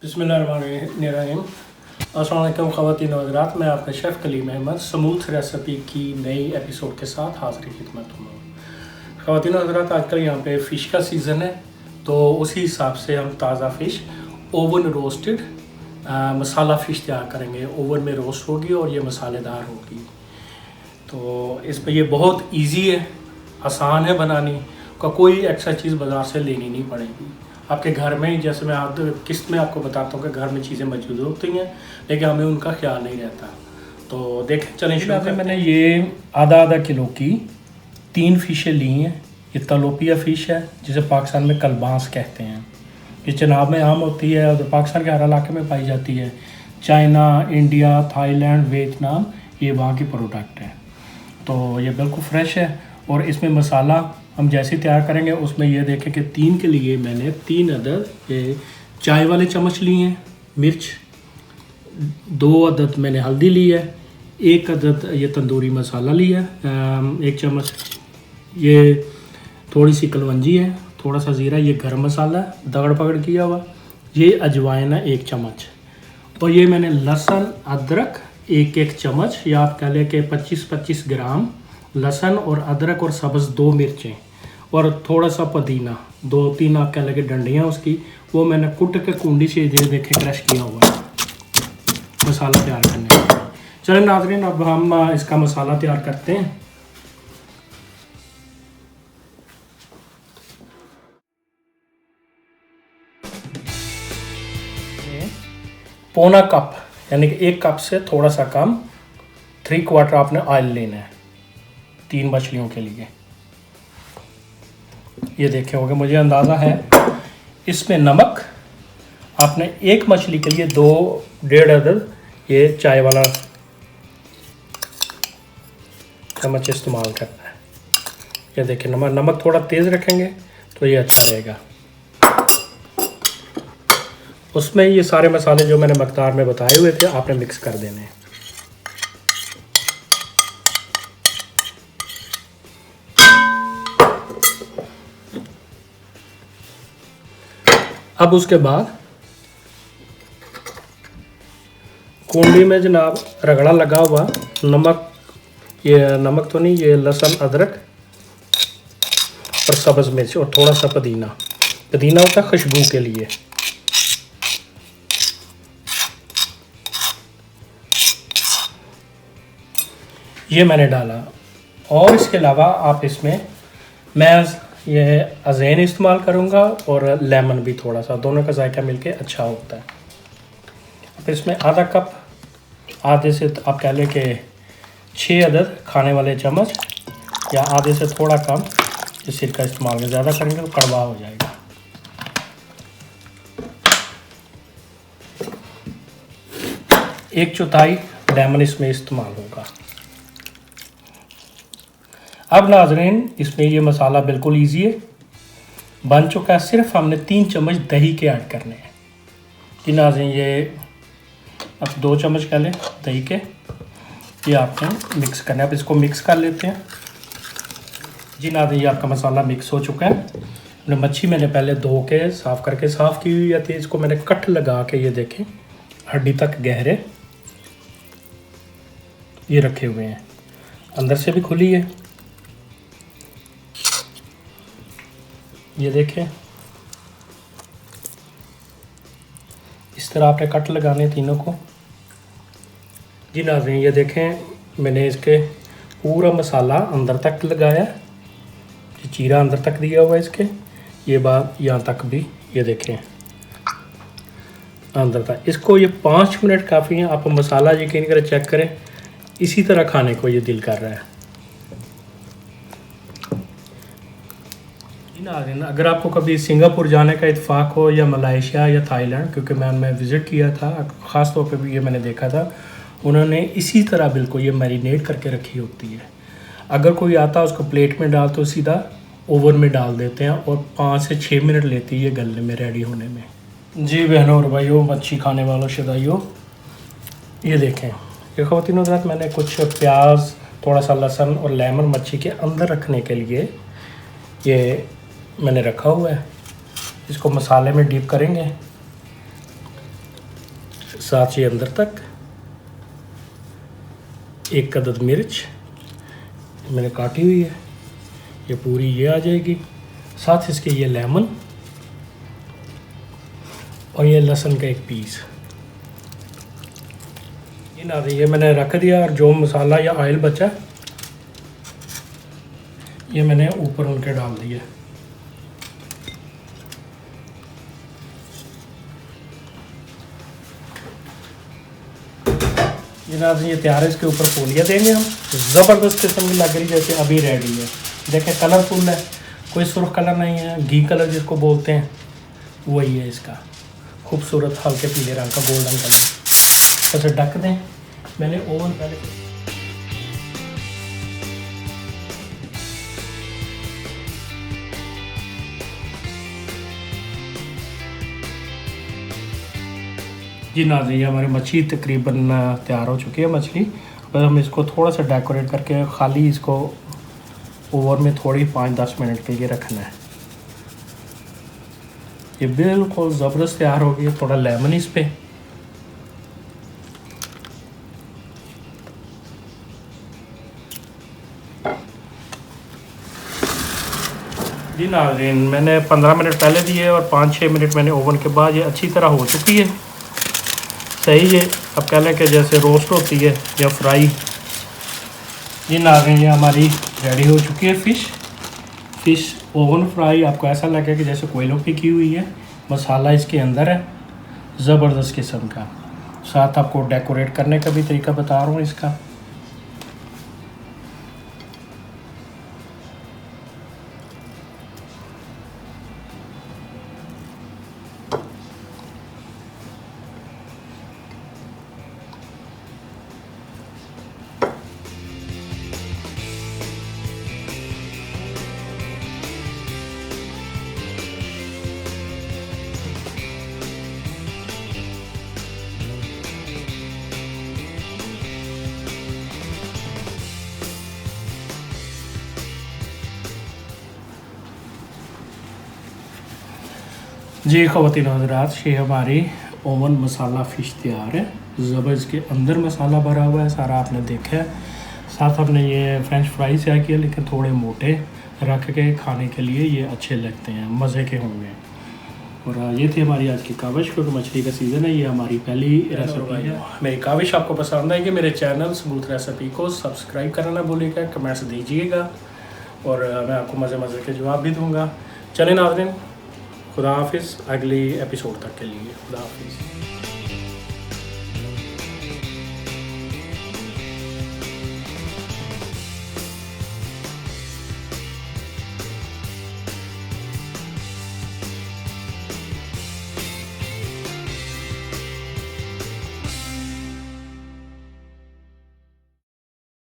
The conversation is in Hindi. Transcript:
बिस्मिल्लाहिर्रहमानिर्रहीम। अस्सलाम वालेकुम ख़वातीन व हज़रात, मैं आपका chef Kaleem Ahmed smooth recipe की नई एपिसोड के साथ हाज़िर खिदमत हूँ। ख़वातीन व हज़रात, आजकल यहाँ पे फ़िश का सीज़न है, तो उसी हिसाब से हम ताज़ा फ़िश ओवन रोस्टेड मसाला फ़िश तैयार करेंगे। ओवन में रोस्ट होगी और ये मसालेदार होगी। तो इस पर ये बहुत ईजी है, आसान है बनानी का, कोई एक्स्ट्रा चीज़ बाज़ार से लेनी नहीं पड़ेगी। आपके घर में ही, जैसे मैं किस्त में आपको बताता हूँ कि घर में चीज़ें मौजूद होती हैं, लेकिन हमें उनका ख्याल नहीं रहता। तो देखें, चलें शुरू करते हैं। मैंने ये आधा किलो की 3 फ़िशें ली हैं। ये तलोपिया फ़िश है, जिसे पाकिस्तान में कलबांस कहते हैं। ये चनाब में आम होती है और पाकिस्तान के हर इलाके में पाई जाती है। चाइना, इंडिया, थाईलैंड, वियतनाम, ये वहाँ की प्रोडक्ट है। तो ये बिल्कुल फ्रेश है। और इसमें मसाला हम जैसे तैयार करेंगे, उसमें ये देखें कि 3 के लिए मैंने 3 अदद ये चाय वाले चम्मच लिए हैं मिर्च, 2 अदद मैंने हल्दी ली है, 1 अदद ये तंदूरी मसाला लिया है, 1 चम्मच ये थोड़ी सी कलवंजी है, थोड़ा सा ज़ीरा, ये गरम मसाला दगड़ पकड़ किया हुआ, ये अजवाइन है 1 चम्मच, और ये मैंने लहसुन अदरक 1 चम्मच, या आप कह लें कि 25 ग्राम लहसुन और अदरक और सब्ज़ 2 मिर्चें और थोड़ा सा पुदीना, 2-3 आप कह लें डंडियाँ उसकी, वो मैंने कुट के कुंडी से देखें क्रश किया हुआ है मसाला तैयार करने के लिए। चलें नाज़रीन, अब हम इसका मसाला तैयार करते हैं। पौना कप यानी कि 1 कप से थोड़ा सा कम, 3/4 आपने ऑयल लेना है 3 मछलियों के लिए। ये देखे होंगे, मुझे अंदाज़ा है। इसमें नमक आपने 1 मछली के लिए 2-1.5 अदद ये चाय वाला चम्मच इस्तेमाल करना है। ये देखिए, नमक थोड़ा तेज़ रखेंगे तो ये अच्छा रहेगा। उसमें ये सारे मसाले जो मैंने मकदार में बताए हुए थे आपने मिक्स कर देने हैं। अब उसके बाद कुंडी में जनाब रगड़ा लगा हुआ नमक, ये नमक तो नहीं, ये लहसुन अदरक और सब्ज़ मिर्च और थोड़ा सा पुदीना होता है खुशबू के लिए। ये मैंने डाला, और इसके अलावा आप इसमें मैं ये अजैन इस्तेमाल करूँगा और लेमन भी थोड़ा सा, दोनों का जायका मिलके अच्छा होता है। अब इसमें आधा कप, आधे से आप कह लें कि 6 अदद खाने वाले चम्मच, या आधे से थोड़ा कम इस सिरका इस्तेमाल में, ज़्यादा करेंगे तो कड़वा हो जाएगा। 1/4 लेमन इसमें इस्तेमाल होगा। अब नाज़रीन, इसमें ये मसाला बिल्कुल इजी है, बन चुका है। सिर्फ हमने 3 चम्मच दही के ऐड करने हैं कि नाज़रीन, ये अब 2 चम्मच कह लें दही के, ये आपने मिक्स करना है। अब इसको मिक्स कर लेते हैं जी। नाज़रीन, ये आपका मसाला मिक्स हो चुका है। मच्छी मैंने पहले धो के साफ़ करके साफ़ की हुई थी, इसको मैंने कट लगा के, ये देखें हड्डी तक गहरे ये रखे हुए हैं, अंदर से भी खुली है। ये देखें, इस तरह आपने कट लगाने तीनों को जी। नाज़रीन, ये देखें मैंने इसके पूरा मसाला अंदर तक लगाया, ये चीरा अंदर तक दिया हुआ है इसके, ये बात यहाँ तक भी, ये देखें अंदर तक। इसको ये 5 मिनट काफ़ी हैं। आप मसाला यकीन करें, चेक करें, इसी तरह खाने को ये दिल कर रहा है। अगर आपको कभी सिंगापुर जाने का इत्तेफाक हो, या मलेशिया या थाईलैंड, क्योंकि मैं विज़िट किया था, ख़ास तौर पे भी ये मैंने देखा था, उन्होंने इसी तरह बिल्कुल ये मैरिनेट करके रखी होती है। अगर कोई आता है उसको प्लेट में डाल तो सीधा ओवन में डाल देते हैं, और 5 से 6 मिनट लेती है ये गलने में, रेडी होने में। जी बहनों और भाइयों, मच्छी खाने वालों शदाइयों, ये देखें, ये ख़वातीन हज़रात, मैंने कुछ प्याज, थोड़ा सा लहसुन और लेमन मच्छी के अंदर रखने के लिए ये मैंने रखा हुआ है। इसको मसाले में डीप करेंगे साथ ये अंदर तक, 1 अदद मिर्च मैंने काटी हुई है, ये पूरी ये आ जाएगी। साथ इसके ये लेमन और ये लहसुन का 1 पीस ये ना ये मैंने रख दिया। और जो मसाला या ऑयल बचा ये मैंने ऊपर उनके डाल दिया। जनाब ये तैयार है, इसके ऊपर फूलियाँ देंगे हम। ज़बरदस्त किस्म की लग रही जैसे अभी रेडी है। देखें कलरफुल है, कोई सुर्ख कलर नहीं है, घी कलर जिसको बोलते हैं वही है इसका। खूबसूरत हल्के पीले रंग का गोल्डन कलर। ऐसे ढक दें। मैंने ओवन पहले जी नाज़रीन, हमारी मछली तकरीबन तैयार हो चुकी है मछली। अब हम इसको थोड़ा सा डेकोरेट करके खाली इसको ओवन में थोड़ी 5-10 मिनट के लिए रखना है। ये बिल्कुल ज़बरदस्त तैयार हो गई। थोड़ा लेमन इस पे, जी नाज़रीन मैंने 15 मिनट पहले दिए और 5-6 मिनट मैंने ओवन के बाद ये अच्छी तरह हो चुकी है। सही है, अब कह लें कि जैसे रोस्ट होती है या फ्राई। जी नाज़रीन ये हमारी रेडी हो चुकी है फ़िश ओवन फ्राई। आपको ऐसा लगे कि जैसे कोयलों पे की हुई है। मसाला इसके अंदर है, ज़बरदस्त किस्म का। साथ आपको डेकोरेट करने का भी तरीका बता रहा हूँ इसका। जी ख़वातीन हज़रात, ये हमारी ओवन मसाला फ़िश तैयार है। ज़बरदस्त के अंदर मसाला भरा हुआ है सारा, आपने देखा है। साथ हमने ये फ्रेंच फ्राइज तैयार किया, लेकिन थोड़े मोटे रख के खाने के लिए ये अच्छे लगते हैं, मज़े के होंगे। और ये थी हमारी आज की काविश, क्योंकि मछली का सीज़न है। ये हमारी पहली रेसिपी है। मेरी काविश आपको पसंद आएगी। मेरे चैनल स्मूथ रेसिपी को सब्सक्राइब करना ना भूलिएगा, कमेंट्स दीजिएगा और मैं आपको मज़े मज़े के जवाब भी दूँगा। चलें नाज़रीन, खुदा हाफिज़। अगली एपिसोड तक के लिए खुदा हाफिज़।